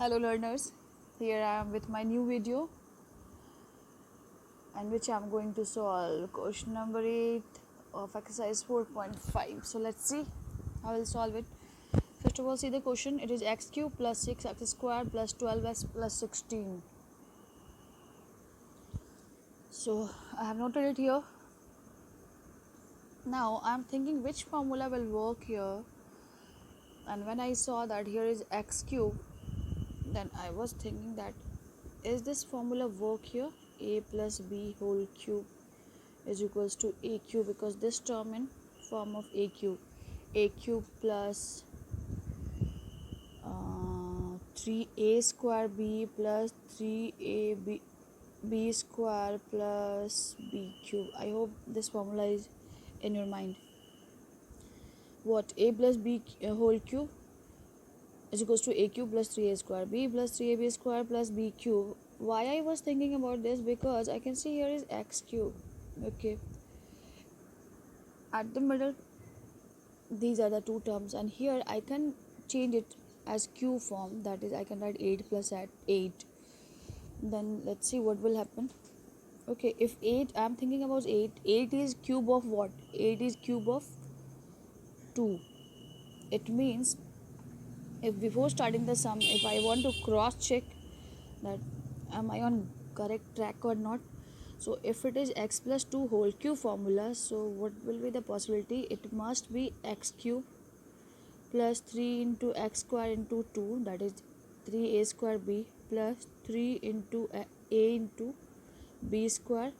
Hello learners, here I am with my new video in which I am going to solve question number 8 of exercise 4.5. So let's see how I will solve it. First of all, see the question. It is x cube plus 6x squared plus 12x plus 16. So I have noted it here. Now I am thinking which formula will work here, and when I saw that here is x cube, then I was thinking that is this formula work here? A plus b whole cube is equals to a cube, because this term in form of a cube plus 3a square b plus 3ab b square plus b cube. I hope this formula is in your mind. What? A plus b whole cube is equals to a cube plus 3a square b plus 3ab square plus b cube. Why I was thinking about this? Because I can see here is x cube. Okay, at the middle these are the two terms, and here I can change it as cube form, that is I can write 8 plus at 8. Then let's see what will happen. Okay, if 8, I'm thinking about 8 is cube of what? 8 is cube of 2. It means if before starting the sum, if I want to cross check that am I on correct track or not, so if it is x plus 2 whole cube formula, so what will be the possibility? It must be x cube plus 3 into x square into 2, that is 3a square b plus 3 into a into b square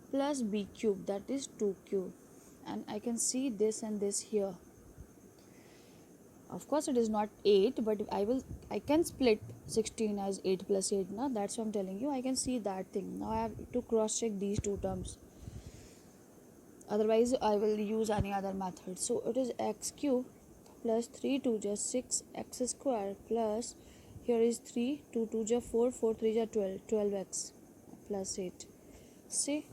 plus b cube, that is 2 cube. And I can see this and this here. Of course it is not 8, but I can split 16 as 8 plus 8 now. That's what I'm telling you. I can see that thing. Now I have to cross check these two terms. Otherwise I will use any other method. So it is x cube plus 3 2 just 6 x square plus here is 3 2 2 just 4 4 3 just 12x plus 8. See,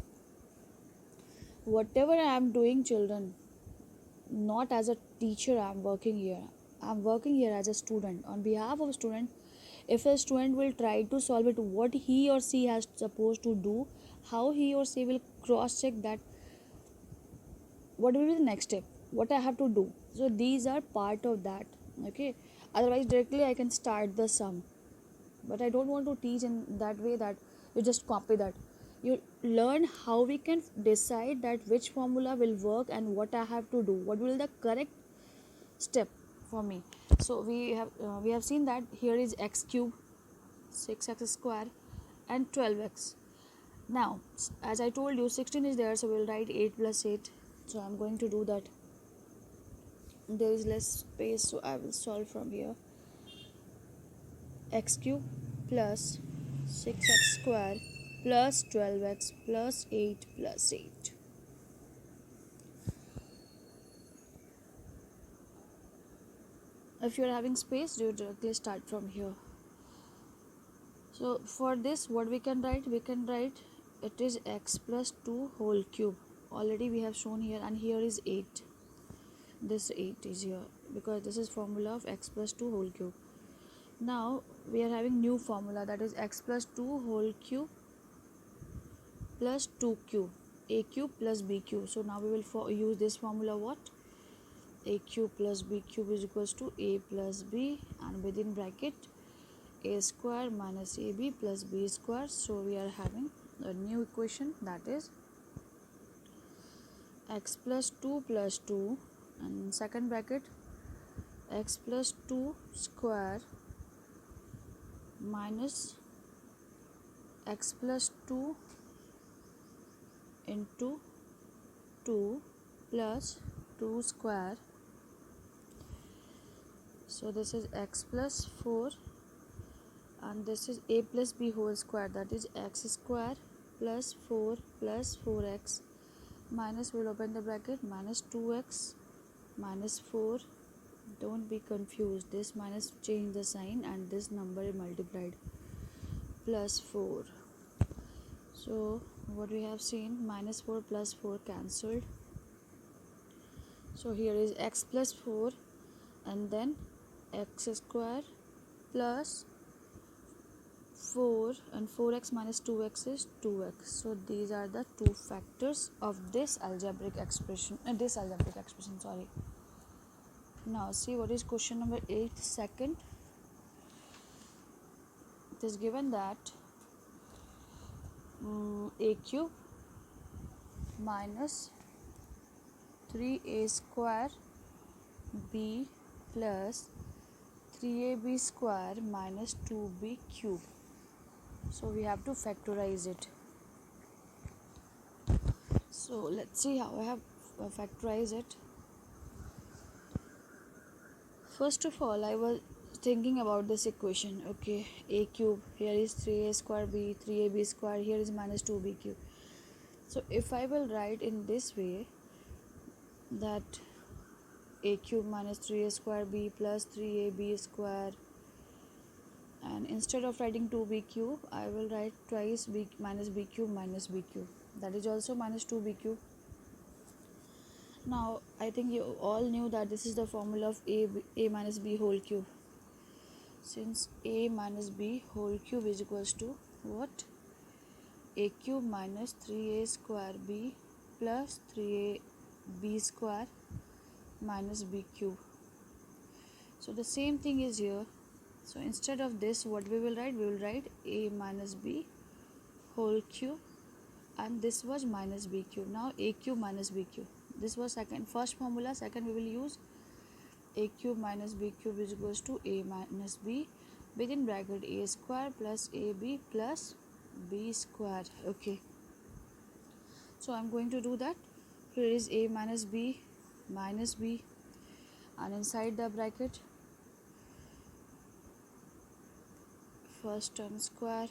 whatever I am doing, children, not as a teacher I am working here. I am working here as a student on behalf of a student. If a student will try to solve it, what he or she has supposed to do, how he or she will cross check that, what will be the next step, what I have to do. So these are part of that. Okay, otherwise directly I can start the sum, but I don't want to teach in that way that you just copy that. You learn how we can decide that which formula will work and what I have to do, what will the correct step for me. So we have seen that here is x cube, 6x square and 12x. Now as I told you 16 is there, so we'll write 8 plus 8. So I'm going to do that. There is less space, so I will solve from here. X cube plus 6x square plus 12x plus 8 plus 8. If you are having space, you directly start from here. So for this, what we can write? We can write it is x plus 2 whole cube. Already we have shown here, and here is 8. This 8 is here because this is formula of x plus 2 whole cube. Now we are having new formula, that is x plus 2 whole cube plus 2 cube, a cube plus b cube. So now we will use this formula. What? A cube plus b cube is equals to a plus b, and within bracket a square minus ab plus b square. So we are having a new equation, that is x plus 2 plus 2, and second bracket x plus 2 square minus x plus 2 into 2 plus 2 square. So this is x plus 4, and this is a plus b whole square, that is x square plus 4 plus 4x minus, we'll open the bracket, minus 2x minus 4. Don't be confused, this minus change the sign and this number is multiplied, plus 4. So what we have seen, minus 4 plus 4 cancelled. So here is x plus 4 and then x square plus 4 and 4x minus 2x is 2x. So these are the two factors of this algebraic expression. Sorry. Now see what is question number 8. Second, it is given that a cube minus 3a square b plus 3ab square minus 2b cube. So we have to factorize it. So let's see how I have factorized it. First of all, I was thinking about this equation. Okay, a cube, here is 3a square b, 3ab square, here is minus 2b cube. So if I will write in this way, that a cube minus 3a square b plus 3ab square, and instead of writing 2b cube, I will write twice b minus b cube minus b cube. That is also minus 2b cube. Now I think you all knew that this is the formula of a minus b whole cube. Since a minus b whole cube is equals to what? A cube minus 3a square b plus 3ab square minus b cube. So the same thing is here. So instead of this, what we will write? We will write a minus b whole cube, and this was minus b cube. Now a cube minus b cube. This was first formula. Second, we will use a cube minus b cube is equals to a minus b within bracket a square plus ab plus b square. Okay. So I'm going to do that. Here is a minus b, and inside the bracket first term square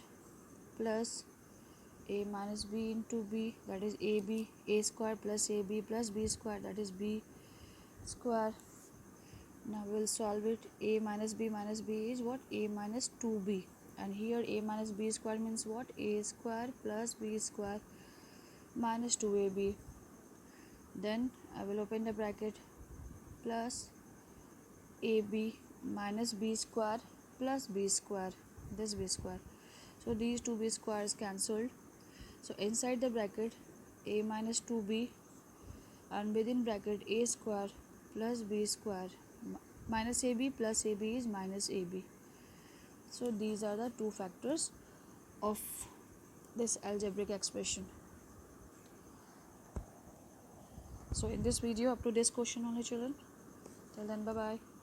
plus a minus b into b, that is ab, a square plus ab plus b square, that is b square. Now we'll solve it. A minus b is what? A minus 2b, and here a minus b square means what? A square plus b square minus 2ab. Then I will open the bracket plus ab minus b square plus b square, this b square. So these two b squares cancelled. So inside the bracket a minus 2b, and within bracket a square plus b square minus ab plus ab is minus ab. So these are the two factors of this algebraic expression. So in this video, up to this question only, children. Till then, bye bye.